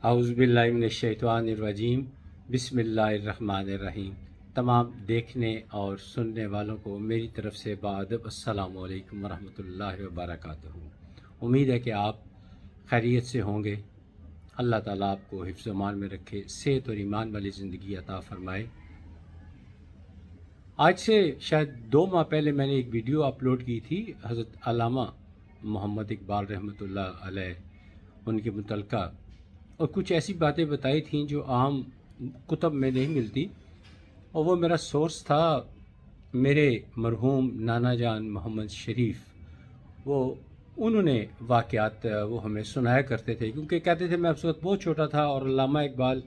اعوذ باللہ من الشیطان الرجیم بسم اللہ الرحمن الرحیم۔ تمام دیکھنے اور سننے والوں کو میری طرف سے بادب السلام علیکم ورحمۃ اللہ وبرکاتہ۔ امید ہے کہ آپ خیریت سے ہوں گے۔ اللہ تعالیٰ آپ کو حفظ و امان میں رکھے، صحت اور ایمان والی زندگی عطا فرمائے۔ آج سے شاید 2 ماہ پہلے میں نے ایک ویڈیو اپلوڈ کی تھی حضرت علامہ محمد اقبال رحمۃ اللہ علیہ، ان کے متعلقہ، اور کچھ ایسی باتیں بتائی تھیں جو عام کتب میں نہیں ملتی، اور وہ میرا سورس تھا میرے مرحوم نانا جان محمد شریف۔ وہ انہوں نے واقعات وہ ہمیں سنایا کرتے تھے، کیونکہ کہتے تھے میں اس وقت بہت چھوٹا تھا اور علامہ اقبال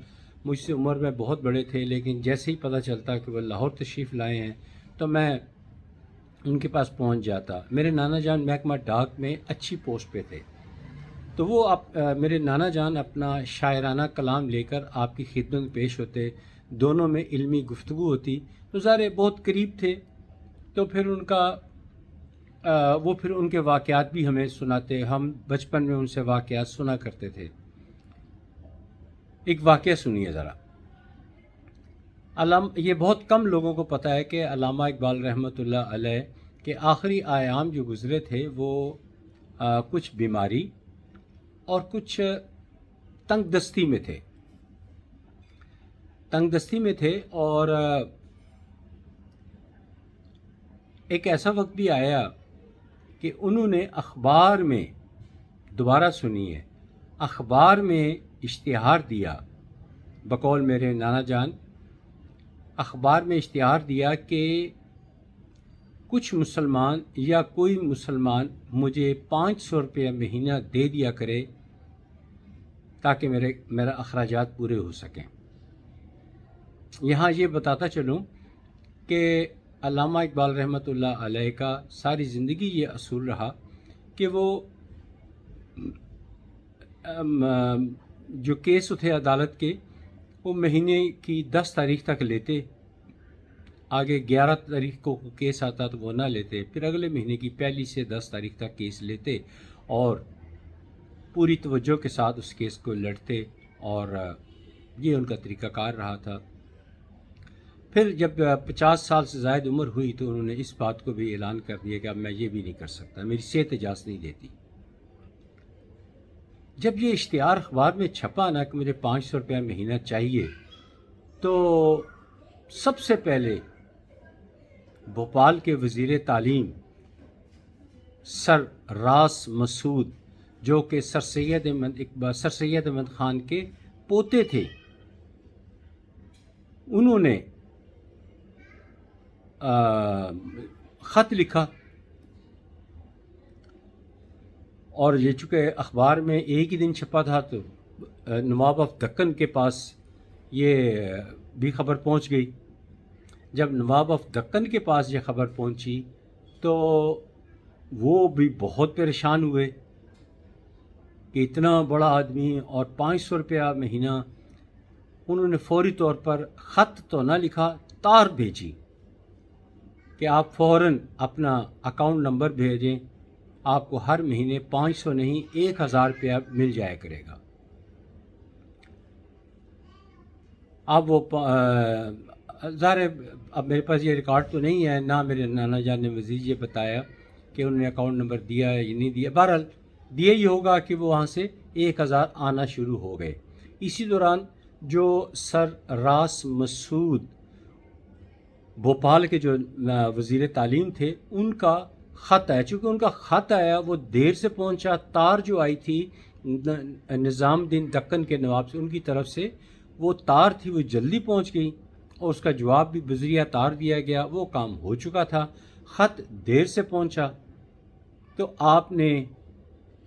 مجھ سے عمر میں بہت بڑے تھے، لیکن جیسے ہی پتہ چلتا کہ وہ لاہور تشریف لائے ہیں تو میں ان کے پاس پہنچ جاتا۔ میرے نانا جان محکمہ ڈاک میں اچھی پوسٹ پہ تھے، تو وہ میرے نانا جان اپنا شاعرانہ کلام لے کر آپ کی خدمت میں پیش ہوتے، دونوں میں علمی گفتگو ہوتی، تو ظاہر بہت قریب تھے، تو پھر وہ پھر ان کے واقعات بھی ہمیں سناتے، ہم بچپن میں ان سے واقعات سنا کرتے تھے۔ ایک واقعہ سنیے ذرا۔ یہ بہت کم لوگوں کو پتہ ہے کہ علامہ اقبال رحمۃ اللہ علیہ کے آخری ایام جو گزرے تھے وہ کچھ بیماری اور کچھ تنگ دستی میں تھے اور ایک ایسا وقت بھی آیا کہ انہوں نے اخبار میں، دوبارہ سنیے، اخبار میں اشتہار دیا، بقول میرے نانا جان، اخبار میں اشتہار دیا کہ کچھ مسلمان یا کوئی مسلمان مجھے 500 روپیہ مہینہ دے دیا کرے تاکہ میرا اخراجات پورے ہو سکیں۔ یہاں یہ بتاتا چلوں کہ علامہ اقبال رحمۃ اللہ علیہ کا ساری زندگی یہ اصول رہا کہ وہ جو کیس تھے عدالت کے، وہ مہینے کی 10 تاریخ تک لیتے، آگے 11 تاریخ کو کیس آتا تو وہ نہ لیتے، پھر اگلے مہینے کی 1 سے 10 تاریخ تک کیس لیتے اور پوری توجہ کے ساتھ اس کیس کو لڑتے، اور یہ ان کا طریقہ کار رہا تھا۔ پھر جب 50 سال سے زائد عمر ہوئی تو انہوں نے اس بات کو بھی اعلان کر دیا کہ اب میں یہ بھی نہیں کر سکتا، میری صحت اجازت نہیں دیتی۔ جب یہ اشتہار اخبار میں چھپا نا کہ مجھے 500 روپیہ مہینہ چاہیے، تو سب سے پہلے بھوپال کے وزیر تعلیم سر راس مسعود، جو کہ سر سید احمد خان کے پوتے تھے، انہوں نے خط لکھا، اور یہ چونکہ اخبار میں ایک ہی دن چھپا تھا تو نواب آف دکن کے پاس یہ بھی خبر پہنچ گئی۔ جب نواب آف دکن کے پاس یہ خبر پہنچی تو وہ بھی بہت پریشان ہوئے کہ اتنا بڑا آدمی اور 500 روپیہ مہینہ۔ انہوں نے فوری طور پر خط تو نہ لکھا، تار بھیجی کہ آپ فوراً اپنا اکاؤنٹ نمبر بھیجیں، آپ کو ہر مہینے 500 نہیں 1000 روپیہ مل جایا کرے گا۔ اب وہ ظاہر اب میرے پاس یہ ریکارڈ تو نہیں ہے، نہ میرے نانا جان نے مزید یہ بتایا کہ انہوں نے اکاؤنٹ نمبر دیا ہے یا نہیں دیا، بہرحال دیا ہی ہوگا کہ وہ وہاں سے 1000 آنا شروع ہو گئے۔ اسی دوران جو سر راس مسعود بھوپال کے جو وزیر تعلیم تھے، ان کا خط آیا، چونکہ ان کا خط آیا وہ دیر سے پہنچا، تار جو آئی تھی نظام الدین دکن کے نواب سے، ان کی طرف سے وہ تار تھی وہ جلدی پہنچ گئی، اور اس کا جواب بھی بذریعہ تار دیا گیا، وہ کام ہو چکا تھا۔ خط دیر سے پہنچا تو آپ نے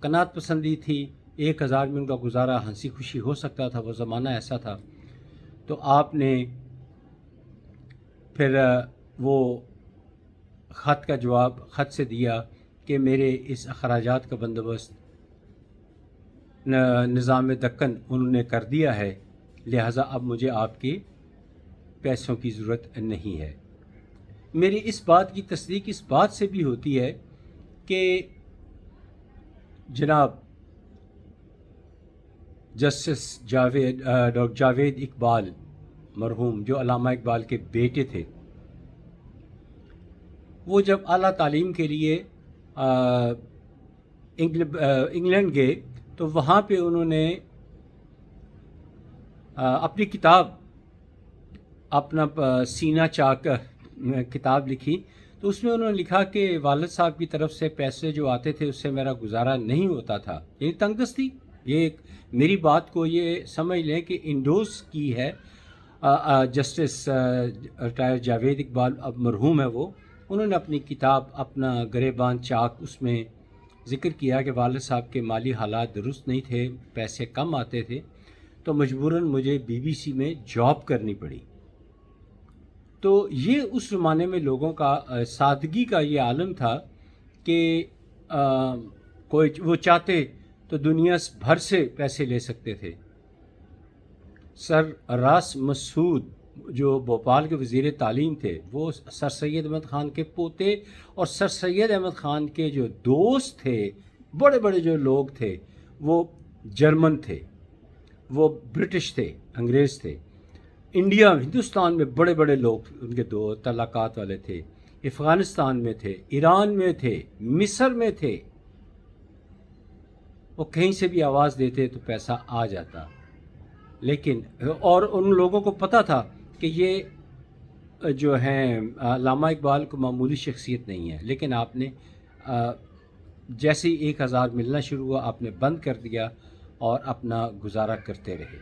قناعت پسندی تھی، 1000 میں ان کا گزارا ہنسی خوشی ہو سکتا تھا، وہ زمانہ ایسا تھا، تو آپ نے پھر وہ خط کا جواب خط سے دیا کہ میرے اس اخراجات کا بندوبست نظام دکن انہوں نے کر دیا ہے، لہٰذا اب مجھے آپ کے پیسوں کی ضرورت نہیں ہے۔ میری اس بات کی تصدیق اس بات سے بھی ہوتی ہے کہ جناب جسٹس ڈاکٹر جاوید اقبال مرحوم، جو علامہ اقبال کے بیٹے تھے، وہ جب اعلیٰ تعلیم کے لیے انگلینڈ گئے تو وہاں پہ انہوں نے اپنی کتاب، اپنا سینہ چاک کتاب لکھی، تو اس میں انہوں نے لکھا کہ والد صاحب کی طرف سے پیسے جو آتے تھے اس سے میرا گزارا نہیں ہوتا تھا، یعنی تنگ دستی۔ یہ میری بات کو یہ سمجھ لیں کہ انڈوز کی ہے جسٹس ریٹائر جاوید اقبال، اب مرحوم ہے وہ، انہوں نے اپنی کتاب اپنا گریبان چاک اس میں ذکر کیا کہ والد صاحب کے مالی حالات درست نہیں تھے، پیسے کم آتے تھے، تو مجبوراً مجھے BBC میں جاب کرنی پڑی۔ تو یہ اس زمانے میں لوگوں کا سادگی کا یہ عالم تھا کہ کوئی وہ چاہتے تو دنیا بھر سے پیسے لے سکتے تھے۔ سر راس مسعود جو بھوپال کے وزیر تعلیم تھے، وہ سر سید احمد خان کے پوتے، اور سر سید احمد خان کے جو دوست تھے، بڑے بڑے جو لوگ تھے، وہ جرمن تھے، وہ برٹش تھے، انگریز تھے۔ انڈیا ہندوستان میں بڑے بڑے لوگ ان کے دو تعلقات والے تھے، افغانستان میں تھے، ایران میں تھے، مصر میں تھے۔ وہ کہیں سے بھی آواز دیتے تو پیسہ آ جاتا، لیکن اور ان لوگوں کو پتہ تھا کہ یہ جو ہیں علامہ اقبال کو معمولی شخصیت نہیں ہے، لیکن آپ نے جیسے 1000 ملنا شروع ہوا آپ نے بند کر دیا اور اپنا گزارا کرتے رہے۔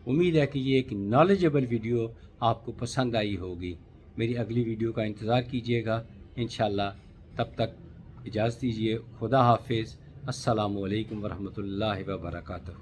امید ہے کہ یہ ایک نالجبل ویڈیو آپ کو پسند آئی ہوگی۔ میری اگلی ویڈیو کا انتظار کیجیے گا انشاءاللہ۔ تب تک اجازت دیجیے، خدا حافظ، السلام علیکم ورحمۃ اللہ وبرکاتہ۔